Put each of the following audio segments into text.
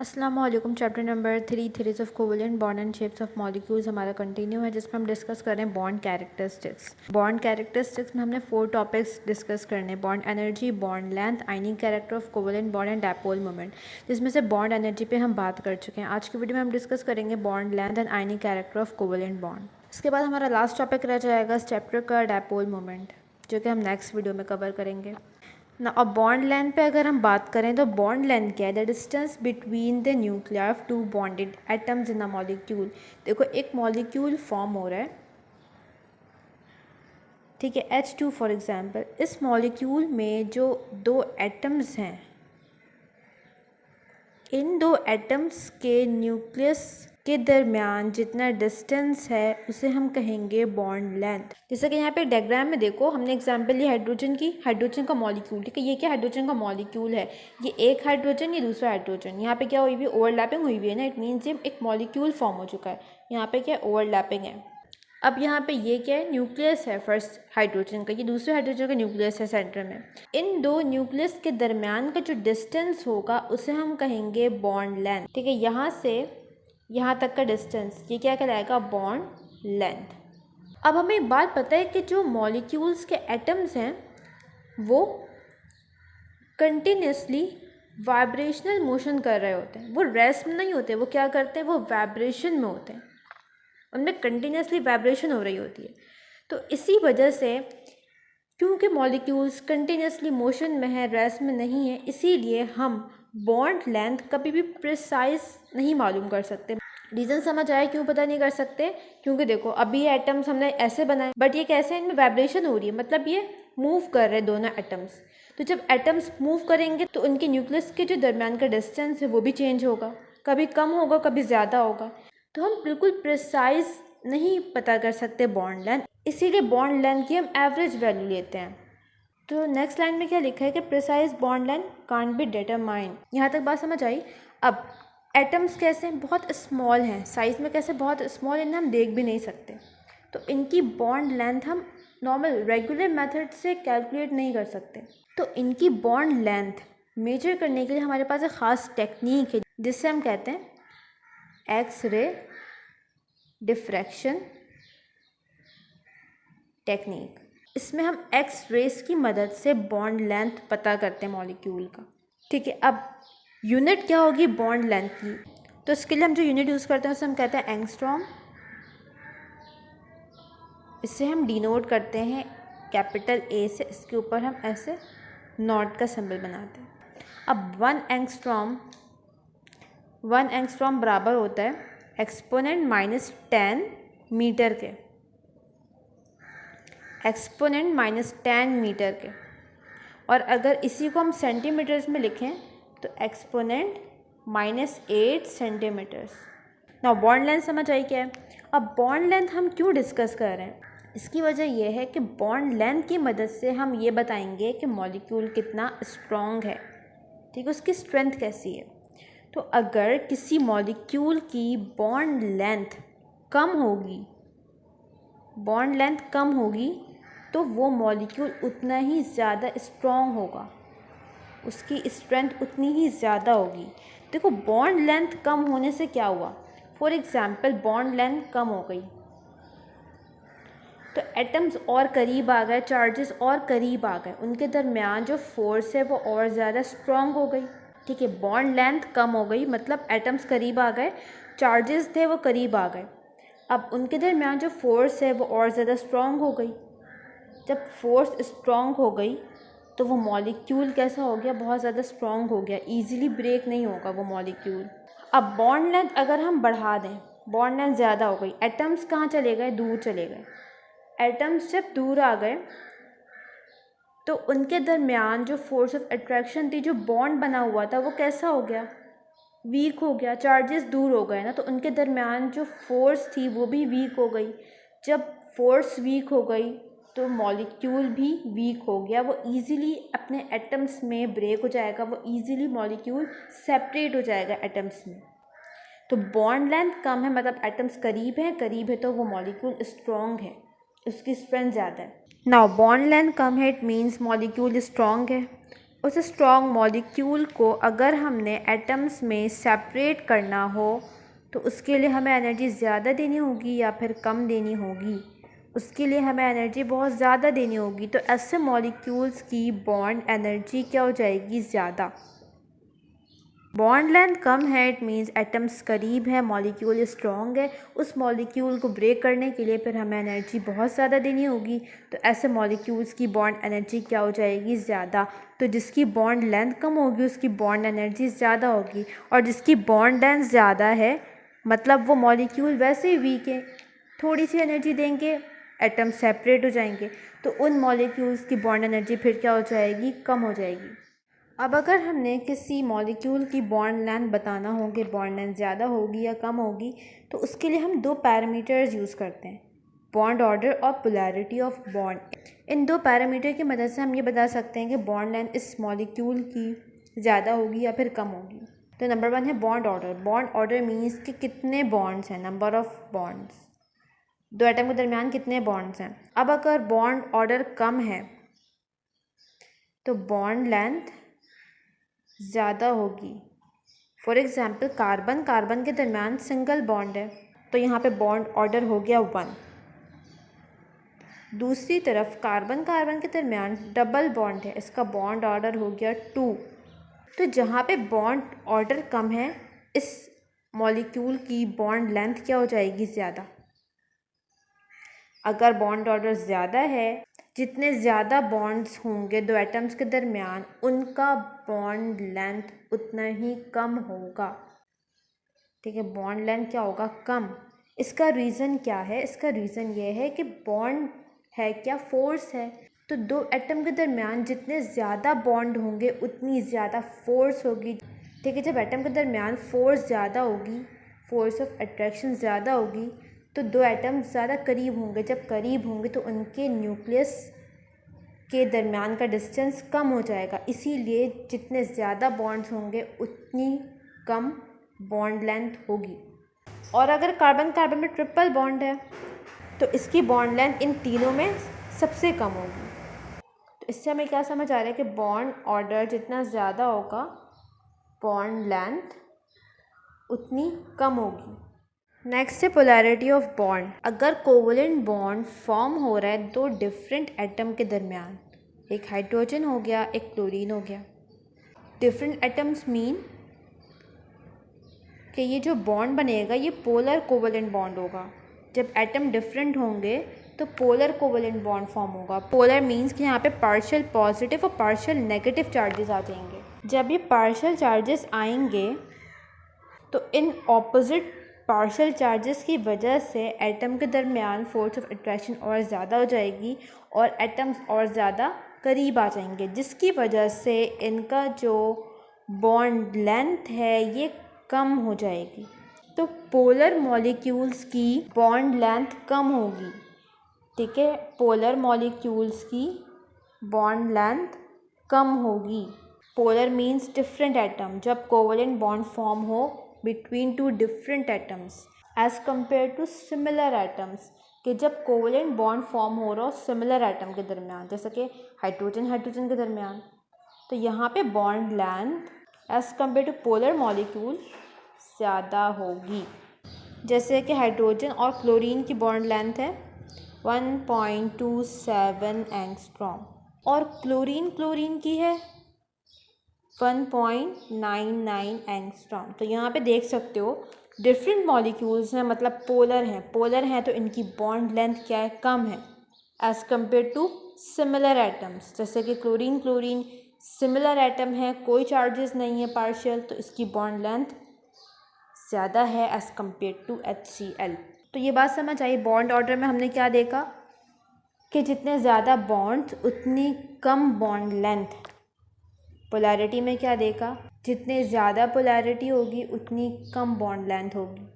अस्सलाम वालेकुम। Chapter number 3 theories of covalent bond and shapes of molecules हमारा continue है, जिसमें हम डिस्कस कर रहे हैं बॉन्ड कैरेक्टरिस्टिक्स। बॉन्ड कैरेक्टरिस्टिक्स में हमने 4 टॉपिक्स डिस्कस करने: bond energy, bond length, ionic character of covalent bond and dipole moment, जिसमें से बॉन्ड एनर्जी पे हम बात कर चुके हैं। आज की वीडियो में हम डिस्कस करेंगे bond length and ionic character of covalent bond. इसके बाद हमारा लास्ट टॉपिक रह जाएगा इस चैप्टर का डायपोल मोमेंट, जो कि हम नेक्स्ट वीडियो में कवर करेंगे ना। अब बॉन्ड लेंथ पे अगर हम बात करें तो बॉन्ड लेंथ क्या है? The distance between the nuclear of two bonded atoms in a molecule. देखो, एक मॉलिक्यूल फॉर्म हो रहा है, ठीक है, H2 फॉर एग्जांपल। इस मॉलिक्यूल में जो दो एटम्स हैं, इन दो एटम्स के न्यूक्लियस के दरमियान जितना डिस्टेंस है उसे हम कहेंगे बॉन्ड लेंथ। जैसे कि यहाँ पे डायग्राम में देखो, हमने एग्जांपल ली हाइड्रोजन की, हाइड्रोजन का मॉलिक्यूल, ठीक है। ये क्या हाइड्रोजन का मॉलिक्यूल है, ये एक हाइड्रोजन, ये दूसरा हाइड्रोजन। यहाँ पे क्या हुई हुई, ओवरलैपिंग हुई हुई है ना, इट मीन्स ये एक मॉलिक्यूल फॉर्म हो चुका है। यहाँ पे क्या ओवरलैपिंग है। अब यहाँ पे ये क्या है, न्यूक्लियस है फर्स्ट हाइड्रोजन का, ये दूसरे हाइड्रोजन का न्यूक्लियस है सेंटर में। इन दो न्यूक्लियस के दरमियान का जो डिस्टेंस होगा उसे हम कहेंगे बॉन्ड लेंथ, ठीक है। यहाँ से यहाँ तक का डिस्टेंस, ये क्या कहलाएगा, बॉन्ड लेंथ। अब हमें एक बात पता है कि जो मॉलिक्यूल्स के एटम्स हैं वो कंटिन्यूसली वाइब्रेशनल मोशन कर रहे होते हैं, वो रेस्ट में नहीं होते, वो क्या करते हैं, वो वाइब्रेशन में होते हैं, उनमें कंटिन्यूसली वाइब्रेशन हो रही होती है। तो इसी वजह से, क्योंकि मॉलिक्यूल्स कंटिन्यूसली मोशन में है, रेस्ट में नहीं है, इसीलिए हम बॉन्ड लेंथ कभी भी प्रिसाइज नहीं मालूम कर सकते। रीज़न समझ आया क्यों पता नहीं कर सकते? क्योंकि देखो, अभी ये एटम्स हमने ऐसे बनाए, बट ये कैसे, इनमें वाइब्रेशन हो रही है, मतलब ये मूव कर रहे हैं दोनों एटम्स। तो जब एटम्स मूव करेंगे तो उनके न्यूक्लियस के जो दरमियान का डिस्टेंस है वो भी चेंज होगा, कभी कम होगा, कभी ज़्यादा होगा। तो हम बिल्कुल प्रिसाइज नहीं पता कर सकते बॉन्ड लेंथ, इसीलिए बॉन्ड लेंथ की हम एवरेज वैल्यू लेते हैं। तो नेक्स्ट लाइन में क्या लिखा है कि precise bond length can't be determined. यहाँ तक बात समझ आई। अब एटम्स कैसे हैं, बहुत स्मॉल हैं, साइज़ में कैसे बहुत स्मॉल, इन्हें हम देख भी नहीं सकते, तो इनकी बॉन्ड लेंथ हम नॉर्मल रेगुलर मेथड से कैलकुलेट नहीं कर सकते। तो इनकी बॉन्ड लेंथ मेजर करने के लिए हमारे पास एक ख़ास टेक्निक है, जिससे हम कहते हैं एक्स रे डिफ्रैक्शन टेक्निक। इसमें हम एक्स रेस की मदद से बॉन्ड लेंथ पता करते हैं मॉलिक्यूल का, ठीक है। अब यूनिट क्या होगी बॉन्ड लेंथ की? तो इसके लिए हम जो यूनिट यूज़ करते हैं उसे हम कहते हैं एंगस्ट्रॉम। इससे हम डिनोट करते हैं कैपिटल ए से, इसके ऊपर हम ऐसे नॉट का सिंबल बनाते हैं। अब 1 एंगस्ट्रॉम बराबर होता है एक्सपोनेंट -10 मीटर के, एक्सपोनेंट -10 मीटर के। और अगर इसी को हम सेंटीमीटर्स में लिखें तो एक्सपोनेंट -8 सेंटीमीटर्स। ना बॉन्ड लेंथ समझ आई क्या है? अब बॉन्ड लेंथ हम क्यों डिस्कस कर रहे हैं? इसकी वजह यह है कि बॉन्ड लेंथ की मदद से हम ये बताएंगे कि मॉलिक्यूल कितना स्ट्रॉन्ग है, ठीक है, उसकी स्ट्रेंथ कैसी है। तो अगर किसी मॉलिक्यूल की बॉन्ड लेंथ कम होगी तो वो मॉलिक्यूल उतना ही ज़्यादा स्ट्रॉन्ग होगा, उसकी स्ट्रेंथ उतनी ही ज़्यादा होगी। देखो, बॉन्ड लेंथ कम होने से क्या हुआ, फॉर एग्ज़ाम्पल बॉन्ड लेंथ कम हो गई तो एटम्स और करीब आ गए, चार्जेस और करीब आ गए, उनके दरमियान जो फोर्स है वो और ज़्यादा स्ट्रॉन्ग हो गई, ठीक है। बॉन्ड लेंथ कम हो गई मतलब एटम्स करीब आ गए, चार्जेस थे वो करीब आ गए, अब उनके दरमियान जो फोर्स है वो और ज़्यादा स्ट्रॉन्ग हो गई। जब फोर्स स्ट्रॉन्ग हो गई तो वो मॉलिक्यूल कैसा हो गया, बहुत ज़्यादा स्ट्रॉन्ग हो गया, इजीली ब्रेक नहीं होगा वो मॉलिक्यूल। अब बॉन्ड लेंथ अगर हम बढ़ा दें, बॉन्ड लेंथ ज़्यादा हो गई, एटम्स कहाँ चले गए, दूर चले गए। एटम्स जब दूर आ गए तो उनके दरमियान जो फोर्स ऑफ अट्रैक्शन थी, जो बॉन्ड बना हुआ था, वो कैसा हो गया, वीक हो गया। चार्जेस दूर हो गए ना, तो उनके दरमियान जो फोर्स थी वो भी वीक हो गई। जब फोर्स वीक हो गई तो मॉलिक्यूल भी वीक हो गया, वो इजीली अपने एटम्स में ब्रेक हो जाएगा, वो इजीली मॉलिक्यूल सेपरेट हो जाएगा एटम्स में। तो बॉन्ड लेंथ कम है मतलब एटम्स करीब है तो वो मॉलिक्यूल स्ट्रॉन्ग है, उसकी स्ट्रेंथ ज़्यादा है। नाउ बॉन्ड लेंथ कम है, इट मीन्स मॉलिक्यूल स्ट्रॉन्ग है, उस स्ट्रॉन्ग मॉलिक्यूल को अगर हमने एटम्स में सेपरेट करना हो तो उसके लिए हमें एनर्जी ज़्यादा देनी होगी या फिर कम देनी होगी? उसके लिए हमें एनर्जी बहुत ज़्यादा देनी होगी। तो ऐसे मॉलिक्यूल्स की बॉन्ड एनर्जी क्या हो जाएगी? ज़्यादा। बॉन्ड लेंथ कम है, इट मीन्स एटम्स करीब है, मॉलिक्यूल स्ट्रॉन्ग है। उस मॉलिक्यूल को ब्रेक करने के लिए फिर हमें एनर्जी बहुत ज़्यादा देनी होगी। तो ऐसे मॉलिक्यूल्स की बॉन्ड एनर्जी क्या हो जाएगी? ज़्यादा। तो जिसकी बॉन्ड लेंथ कम होगी उसकी बॉन्ड एनर्जी ज़्यादा होगी, और जिसकी बॉन्ड लेंथ ज़्यादा है मतलब वो मॉलिक्यूल वैसे ही वीक है, थोड़ी सी एनर्जी देंगे एटम सेपरेट हो जाएंगे, तो उन मॉलिक्यूल्स की बॉन्ड एनर्जी फिर क्या हो जाएगी? कम हो जाएगी। अब अगर हमने किसी मॉलिक्यूल की बॉन्ड लेंथ बताना हो कि बॉन्ड लेंथ ज़्यादा होगी या कम होगी, तो उसके लिए हम दो पैरामीटर्स यूज़ करते हैं, बॉन्ड ऑर्डर और पोलैरिटी ऑफ बॉन्ड। इन दो पैरामीटर की मदद से हम ये बता सकते हैं कि बॉन्ड लेंथ इस मॉलिक्यूल की ज़्यादा होगी या फिर कम होगी। तो नंबर 1 है bond order. Bond order means कि कितने बॉन्ड्स हैं, नंबर ऑफ़ बॉन्ड्स, दो एटम के दरमियान कितने बॉन्ड्स हैं। अब अगर बॉन्ड ऑर्डर कम है तो बॉन्ड लेंथ ज़्यादा होगी। फॉर एग्ज़ाम्पल कार्बन के दरमियान सिंगल बॉन्ड है तो यहाँ पे बॉन्ड ऑर्डर हो गया 1। दूसरी तरफ कार्बन के दरमियान डबल बॉन्ड है, इसका बॉन्ड ऑर्डर हो गया 2। तो जहाँ पे बॉन्ड ऑर्डर कम है इस मॉलिक्यूल की बॉन्ड लेंथ क्या हो जाएगी? ज़्यादा। अगर बॉन्ड ऑर्डर ज़्यादा है, जितने ज़्यादा बॉन्ड्स होंगे दो एटम्स के दरमियान उनका बॉन्ड लेंथ उतना ही कम होगा। ठीक है, बॉन्ड लेंथ क्या होगा? कम। इसका रीज़न क्या है? इसका रीज़न ये है कि बॉन्ड है क्या? फोर्स है। तो दो एटम के दरमियान जितने ज़्यादा बॉन्ड होंगे उतनी ज़्यादा फोर्स होगी। ठीक है, जब एटम के दरमियान फोर्स ज़्यादा होगी, फोर्स ऑफ अट्रैक्शन ज़्यादा होगी, तो दो एटम ज़्यादा करीब होंगे। जब करीब होंगे तो उनके न्यूक्लियस के दरमियान का डिस्टेंस कम हो जाएगा, इसीलिए जितने ज़्यादा बॉन्ड्स होंगे उतनी कम बॉन्ड लेंथ होगी। और अगर कार्बन में ट्रिपल बॉन्ड है तो इसकी बॉन्ड लेंथ इन तीनों में सबसे कम होगी। तो इससे हमें क्या समझ आ रहा है कि बॉन्ड ऑर्डर जितना ज़्यादा होगा बॉन्ड लेंथ उतनी कम होगी। नेक्स्ट है पोलैरिटी ऑफ बॉन्ड। अगर कोवलेंट बॉन्ड फॉर्म हो रहा है दो डिफरेंट एटम के दरमियान, एक हाइड्रोजन हो गया एक क्लोरीन हो गया, डिफरेंट एटम्स मीन कि ये जो बॉन्ड बनेगा ये पोलर कोवलेंट बॉन्ड होगा। जब एटम डिफरेंट होंगे तो पोलर कोवलेंट बॉन्ड फॉर्म होगा। पोलर मीन्स कि यहाँ पे पार्शियल पॉजिटिव और पार्शियल नेगेटिव चार्जेस आ जाएंगे। जब ये पार्शियल चार्जेस आएंगे तो इन ऑपोजिट पार्शियल चार्जेस की वजह से एटम के दरमियान फोर्स ऑफ अट्रैक्शन और ज़्यादा हो जाएगी और एटम्स और ज़्यादा करीब आ जाएंगे, जिसकी वजह से इनका जो बॉन्ड लेंथ है ये कम हो जाएगी। तो पोलर मॉलिक्यूल्स की बॉन्ड लेंथ कम होगी। ठीक है, पोलर मॉलिक्यूल्स की बॉन्ड लेंथ कम होगी। पोलर मीन्स डिफरेंट एटम, जब कोवलेंट बॉन्ड फॉर्म हो between two different atoms as compare to similar atoms, कि जब कोवलेंट बॉन्ड फॉर्म हो रहा हो सिमिलर एटम के दरमियान, जैसे कि हाइड्रोजन के दरमियान, तो यहाँ पे bond length as compare to polar molecule ज़्यादा होगी। जैसे कि हाइड्रोजन और क्लोरीन की बॉन्ड लेंथ है 1.27 एंगस्ट्रॉम और क्लोरीन की है 1.99 एंगस्ट्रॉम। तो यहाँ पे देख सकते हो डिफरेंट मॉलिक्यूल्स हैं, मतलब पोलर हैं तो इनकी बॉन्ड लेंथ क्या है? कम है as compare to similar atoms. जैसे कि क्लोरीन सिमिलर एटम है, कोई चार्जेस नहीं है पार्शियल, तो इसकी बॉन्ड लेंथ ज़्यादा है एज़ कम्पेयर टू HCl। तो ये बात समझ आई। बॉन्ड ऑर्डर में हमने क्या देखा कि जितने ज़्यादा बॉन्ड्स उतनी कम बॉन्ड लेंथ। पोलैरिटी में क्या देखा, जितने ज़्यादा पोलैरिटी होगी उतनी कम बॉन्ड लेंथ होगी।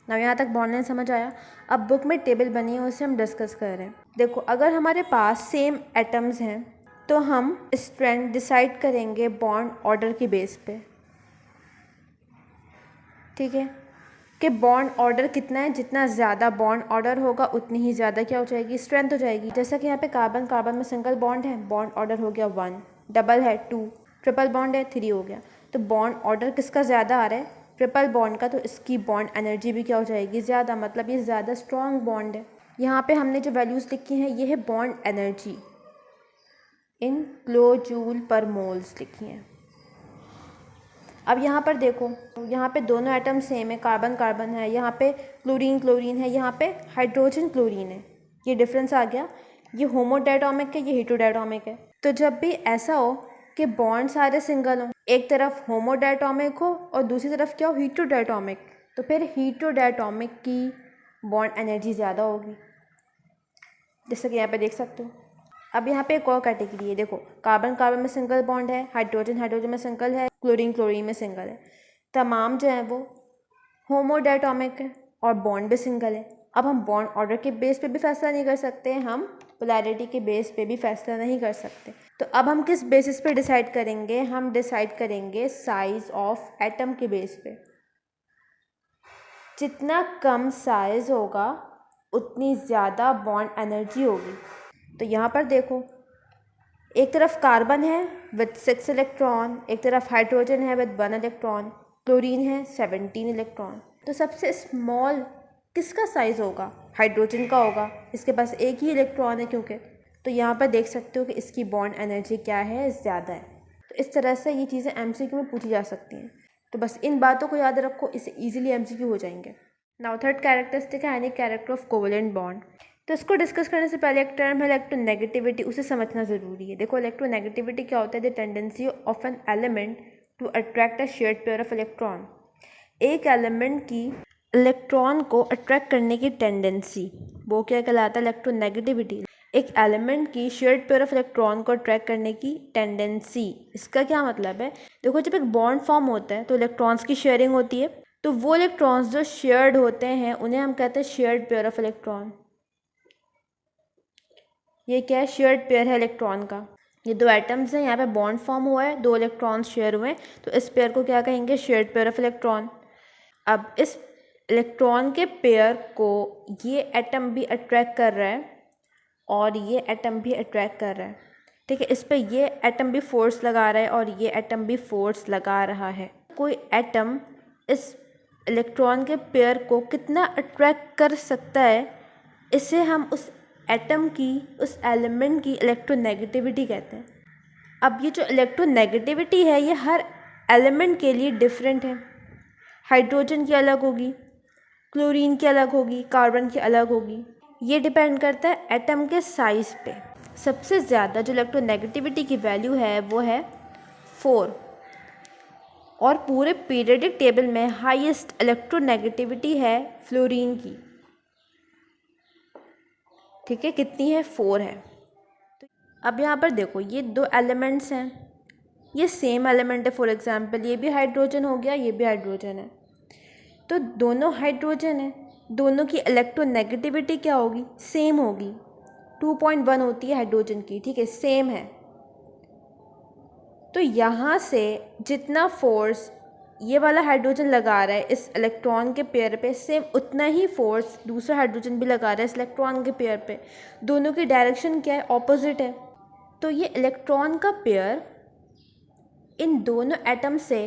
ना यहाँ तक बॉन्ड लेंथ समझ आया। अब बुक में टेबल बनी है उसे हम डिस्कस कर रहे हैं। देखो, अगर हमारे पास सेम एटम्स हैं तो हम स्ट्रेंथ डिसाइड करेंगे बॉन्ड ऑर्डर की बेस पे। ठीक है, कि बॉन्ड ऑर्डर कितना है, जितना ज़्यादा बॉन्ड ऑर्डर होगा उतनी ही ज़्यादा क्या हो जाएगी? स्ट्रेंथ हो जाएगी। जैसा कि यहाँ पे कार्बन में सिंगल बॉन्ड है, बॉन्ड ऑर्डर हो गया 1। डबल है 2, ट्रिपल बॉन्ड है 3 हो गया। तो बॉन्ड ऑर्डर किसका ज़्यादा आ रहा है? ट्रिपल बॉन्ड का। तो इसकी बॉन्ड एनर्जी भी क्या हो जाएगी? ज़्यादा, मतलब ये ज़्यादा स्ट्रॉन्ग बॉन्ड है। यहाँ पे हमने जो वैल्यूज़ लिखी हैं ये है bond energy in kilo joule पर मोल्स लिखी हैं। अब यहाँ पर देखो, यहाँ पे दोनों एटम सेम है, कार्बन कार्बन है, यहाँ पे क्लोरीन क्लोरीन है, यहाँ पे हाइड्रोजन क्लोरीन है। ये डिफरेंस आ गया, ये होमोडायटोमिक है, ये हेटेरोडायटोमिक है। तो जब भी ऐसा हो कि बॉन्ड सारे सिंगल हो, एक तरफ होमोडायटोमिक हो और दूसरी तरफ क्या हो? हेटेरोडायटोमिक, तो फिर हेटेरोडायटोमिक की बॉन्ड एनर्जी ज़्यादा होगी, जैसे कि यहाँ पे देख सकते हो। अब यहाँ पे एक और कैटेगरी है, देखो कार्बन कार्बन में सिंगल बॉन्ड है, हाइड्रोजन हाइड्रोजन में सिंगल है, क्लोरीन क्लोरीन में सिंगल है। तमाम जो है वो होमोडायटोमिक है और बॉन्ड भी सिंगल है। अब हम बॉन्ड ऑर्डर के बेस पे भी फैसला नहीं कर सकते, हम पोलैरिटी के बेस पे भी फैसला नहीं कर सकते। तो अब हम किस बेसिस पे डिसाइड करेंगे? हम डिसाइड करेंगे साइज ऑफ एटम के बेस पे। जितना कम साइज होगा उतनी ज़्यादा बॉन्ड एनर्जी होगी। तो यहाँ पर देखो, एक तरफ कार्बन है विद 6 इलेक्ट्रॉन, एक तरफ हाइड्रोजन है विद 1 इलेक्ट्रॉन, क्लोरीन है 17 इलेक्ट्रॉन। तो सबसे स्मॉल किसका साइज़ होगा? हाइड्रोजन का होगा, इसके पास एक ही इलेक्ट्रॉन है क्योंकि। तो यहाँ पर देख सकते हो कि इसकी बॉन्ड एनर्जी क्या है? ज़्यादा है। तो इस तरह से ये चीज़ें एमसीक्यू में पूछी जा सकती हैं। तो बस इन बातों को याद रखो, इससे ईजिली एमसीक्यू हो जाएंगे। नाउ थर्ड कैरेक्टरिस्टिक है any character of covalent bond. तो इसको डिस्कस करने से पहले एक टर्म है इलेक्ट्रोनेगेटिविटी, उसे समझना ज़रूरी है। देखो इलेक्ट्रोनेगेटिविटी क्या होता है? The tendency of an element to attract a shared pair of electron. एक एलिमेंट की इलेक्ट्रॉन को अट्रैक्ट करने की टेंडेंसी, वो क्या कहलाता है? इलेक्ट्रोनेगेटिविटी। एक एलिमेंट की शेयर्ड पेयर ऑफ इलेक्ट्रॉन को अट्रैक्ट करने की टेंडेंसी, इसका क्या मतलब है? देखो जब एक बॉन्ड फॉर्म होता है तो इलेक्ट्रॉन्स की शेयरिंग होती है, तो वो इलेक्ट्रॉन्स जो शेयर्ड होते हैं उन्हें हम कहते हैं शेयर्ड पेयर ऑफ इलेक्ट्रॉन। ये क्या है? शेयर्ड पेयर है इलेक्ट्रॉन का। ये दो एटम्स हैं, यहाँ पे बॉन्ड फॉर्म हुआ है, 2 इलेक्ट्रॉन्स शेयर हुए हैं, तो इस पेयर को क्या कहेंगे? Shared pair of electron. अब इस इलेक्ट्रॉन के पेयर को ये एटम भी अट्रैक्ट कर रहा है और ये एटम भी अट्रैक्ट कर रहा है, ठीक है। इस पर ये एटम भी फोर्स लगा रहा है और ये एटम भी फोर्स लगा रहा है। कोई एटम इस इलेक्ट्रॉन के पेयर को कितना अट्रैक्ट कर सकता है, इसे हम उस एटम की, उस एलिमेंट की इलेक्ट्रोनेगेटिविटी कहते हैं। अब ये जो इलेक्ट्रोनेगेटिविटी है ये हर एलिमेंट के लिए डिफरेंट है। हाइड्रोजन की अलग होगी, क्लोरीन की अलग होगी, कार्बन की अलग होगी। ये डिपेंड करता है एटम के साइज़ पे। सबसे ज़्यादा जो इलेक्ट्रोनेगेटिविटी की वैल्यू है वो है 4, और पूरे पीरियोडिक टेबल में हाईएस्ट इलेक्ट्रोनेगेटिविटी है फ्लोरीन की, ठीक है। कितनी है? 4 है। अब यहाँ पर देखो ये 2 एलिमेंट्स हैं, ये सेम एलिमेंट है। फॉर एग्जांपल ये भी हाइड्रोजन हो गया, ये भी हाइड्रोजन है, तो दोनों हाइड्रोजन है, दोनों की इलेक्ट्रोनेगेटिविटी क्या होगी? सेम होगी, 2.1 होती है हाइड्रोजन की, ठीक है, सेम है। तो यहाँ से जितना फोर्स ये वाला हाइड्रोजन लगा रहा है इस इलेक्ट्रॉन के पेयर पे, सेम उतना ही फोर्स दूसरा हाइड्रोजन भी लगा रहा है इस इलेक्ट्रॉन के पेयर पे। दोनों की डायरेक्शन क्या है? ऑपोजिट है। तो ये इलेक्ट्रॉन का पेयर इन दोनों एटम से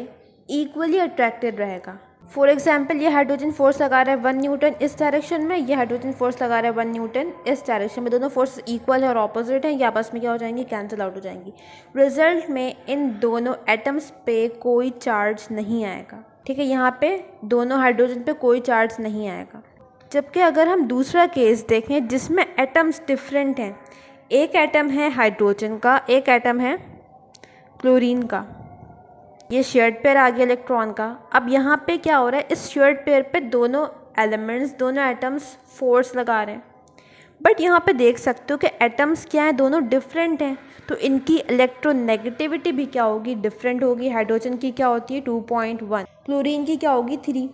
इक्वली अट्रैक्टेड रहेगा। फॉर एग्जाम्पल ये हाइड्रोजन फोर्स लगा रहा है 1 न्यूटन इस डायरेक्शन में, ये हाइड्रोजन फोर्स लगा रहा है 1 न्यूटन इस डायरेक्शन में। दोनों फोर्स इक्वल है और ऑपोजिट है, ये आपस में क्या हो जाएंगी? कैंसिल आउट हो जाएंगी। रिजल्ट में इन दोनों एटम्स पे कोई चार्ज नहीं आएगा, ठीक है। यहाँ पे दोनों हाइड्रोजन पे कोई चार्ज नहीं आएगा। जबकि अगर हम दूसरा केस देखें जिसमें एटम्स डिफरेंट हैं, एक एटम है हाइड्रोजन का, एक एटम है क्लोरीन का, ये शेयर्ड पेयर आ गया इलेक्ट्रॉन का। अब यहाँ पे क्या हो रहा है? इस शेयर्ड पेयर पे दोनों एलिमेंट्स, दोनों एटम्स फोर्स लगा रहे हैं, बट यहाँ पे देख सकते हो कि एटम्स क्या हैं? दोनों डिफरेंट हैं, तो इनकी इलेक्ट्रोनेगेटिविटी भी क्या होगी? डिफरेंट होगी। हाइड्रोजन की क्या होती है? 2.1, क्लोरीन की क्या होगी? 3।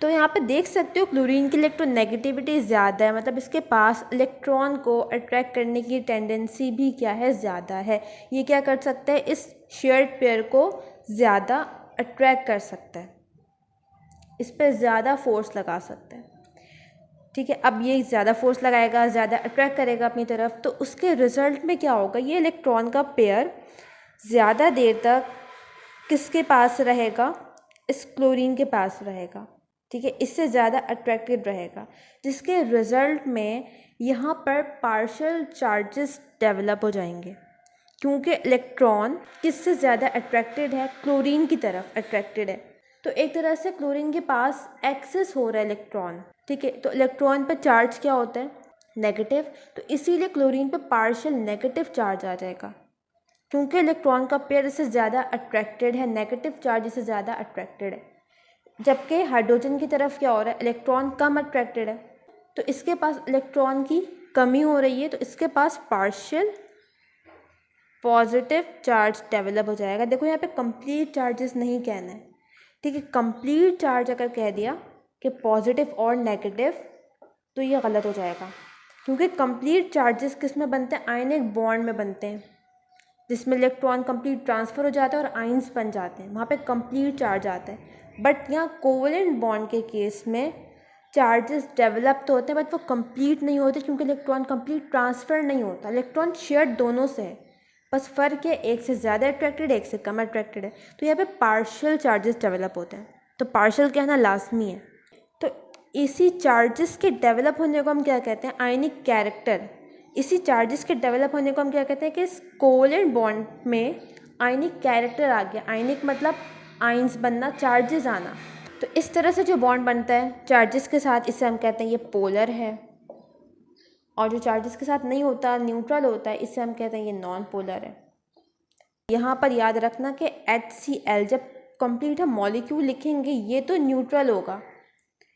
तो यहाँ पे देख सकते हो क्लोरीन की इलेक्ट्रोनेगेटिविटी ज़्यादा है, मतलब इसके पास इलेक्ट्रॉन को अट्रैक्ट करने की टेंडेंसी भी क्या है? ज़्यादा है। ये क्या कर सकता है? इस शेयर्ड पेयर को ज़्यादा अट्रैक्ट कर सकता है, इस पर ज़्यादा फोर्स लगा सकता है। ठीक है। अब ये ज़्यादा फोर्स लगाएगा, ज़्यादा अट्रैक्ट करेगा अपनी तरफ, तो उसके रिज़ल्ट में क्या होगा, ये इलेक्ट्रॉन का पेयर ज़्यादा देर तक किसके पास रहेगा, इस क्लोरीन के पास रहेगा, ठीक है, इससे ज़्यादा अट्रैक्टिव रहेगा, जिसके रिज़ल्ट में यहाँ पर पार्शियल चार्जेस डेवलप हो जाएंगे, क्योंकि इलेक्ट्रॉन किससे ज़्यादा अट्रैक्टेड है, क्लोरीन की तरफ अट्रैक्टेड है। तो एक तरह से क्लोरीन के पास एक्सेस हो रहा है इलेक्ट्रॉन, ठीक है। तो इलेक्ट्रॉन पर चार्ज क्या होता है, नेगेटिव, तो इसीलिए क्लोरीन पर पार्शियल नेगेटिव चार्ज आ जाएगा, क्योंकि इलेक्ट्रॉन का पेयर इससे ज़्यादा अट्रैक्टेड है, नेगेटिव चार्ज इससे ज़्यादा अट्रैक्टेड है। जबकि हाइड्रोजन की तरफ क्या हो रहा है, इलेक्ट्रॉन कम अट्रैक्टेड है, तो इसके पास इलेक्ट्रॉन की कमी हो रही है, तो इसके पास पार्शियल पॉजिटिव चार्ज डेवलप हो जाएगा। देखो यहाँ पे कंप्लीट चार्जेस नहीं कहना है, ठीक है। कंप्लीट चार्ज अगर कह दिया कि पॉजिटिव और नेगेटिव, तो ये गलत हो जाएगा, क्योंकि कंप्लीट चार्जेस किस में बनते हैं, आयनिक बॉन्ड में बनते हैं, जिसमें इलेक्ट्रॉन कंप्लीट ट्रांसफ़र हो जाता है और आयंस बन जाते हैं, वहाँ पे कंप्लीट चार्ज आता है। बट यहाँ कोवलेंट बॉन्ड के केस में चार्जेस डेवलप तो होते हैं, बट वो कंप्लीट नहीं होते, क्योंकि इलेक्ट्रॉन कंप्लीट ट्रांसफ़र नहीं होता, इलेक्ट्रॉन शेयर्ड दोनों से है, बस फ़र्क है एक से ज़्यादा अट्रैक्टेड है, एक से कम अट्रैक्टेड है। तो यहाँ पे पार्शियल चार्जेस डेवलप होते हैं, तो पार्शियल कहना लाजमी है। तो इसी चार्जेस के डेवलप होने को हम क्या कहते हैं, आयनिक कैरेक्टर। इसी चार्जेस के डेवलप होने को हम क्या कहते हैं कि इस कोवलेंट बॉन्ड में आयनिक कैरेक्टर आ गया। आयनिक मतलब आयंस बनना, चार्जेस आना। तो इस तरह से जो बॉन्ड बनता है चार्जेस के साथ, इसे हम कहते हैं ये पोलर है, और जो चार्जेस के साथ नहीं होता, न्यूट्रल होता है, इससे हम कहते हैं ये नॉन पोलर है। यहाँ पर याद रखना कि HCl जब कंप्लीट हम मॉलिक्यूल लिखेंगे ये तो न्यूट्रल होगा,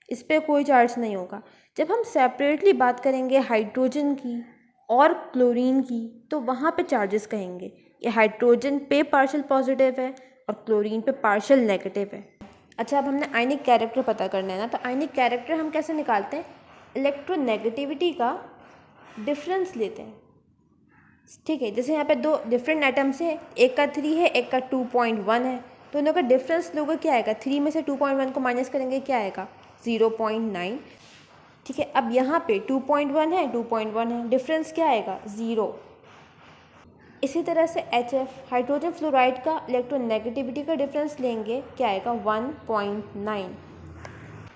इस पर कोई चार्ज नहीं होगा। जब हम सेपरेटली बात करेंगे हाइड्रोजन की और क्लोरीन की, तो वहाँ पे चार्जेस कहेंगे। ये हाइड्रोजन पे पार्शियल पॉजिटिव है और क्लोरीन पे पार्शियल नेगेटिव है। अच्छा, अब हमने आयनिक कैरेक्टर पता करना है ना, तो आयनिक कैरेक्टर हम कैसे निकालते हैं, इलेक्ट्रोनेगेटिविटी का डिफरेंस लेते हैं, ठीक है। जैसे यहाँ पे दो डिफरेंट एटम्स है, एक का 3 है, एक का 2.1 है, तो दोनों का डिफरेंस लोगे क्या आएगा, 3 में से 2.1 को माइनस करेंगे क्या आएगा, 0.9, ठीक है। अब यहाँ पे 2.1 है, 2.1 है, डिफरेंस क्या आएगा, 0। इसी तरह से HF हाइड्रोजन फ्लोराइड का इलेक्ट्रोनेगेटिविटी का डिफरेंस लेंगे, क्या आएगा, 1.9।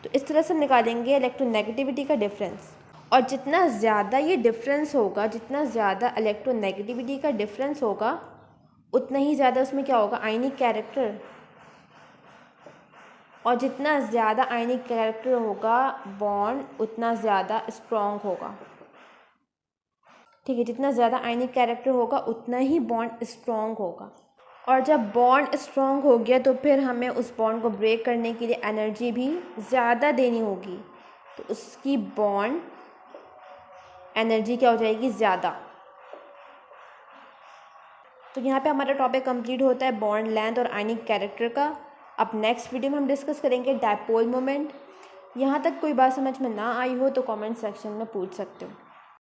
तो इस तरह से निकालेंगे इलेक्ट्रोनेगेटिविटी का डिफरेंस। और जितना ज़्यादा ये डिफरेंस होगा, जितना ज़्यादा इलेक्ट्रोनेगेटिविटी का डिफरेंस होगा, उतना ही ज़्यादा उसमें क्या होगा, आयनिक कैरेक्टर। और जितना ज़्यादा आयनिक कैरेक्टर होगा बॉन्ड, उतना ज़्यादा स्ट्रॉन्ग होगा, ठीक है। जितना ज़्यादा आयनिक कैरेक्टर होगा उतना ही बॉन्ड स्ट्रॉन्ग होगा। और जब बॉन्ड स्ट्रॉन्ग हो गया तो फिर हमें उस बॉन्ड को ब्रेक करने के लिए एनर्जी भी ज़्यादा देनी होगी, तो उसकी बॉन्ड एनर्जी क्या हो जाएगी, ज़्यादा। तो यहाँ पे हमारा टॉपिक कंप्लीट होता है बॉन्ड लेंथ और आयनिक कैरेक्टर का। अब नेक्स्ट वीडियो में हम डिस्कस करेंगे डायपोल मोमेंट। यहाँ तक कोई बात समझ में ना आई हो तो कमेंट सेक्शन में पूछ सकते हो।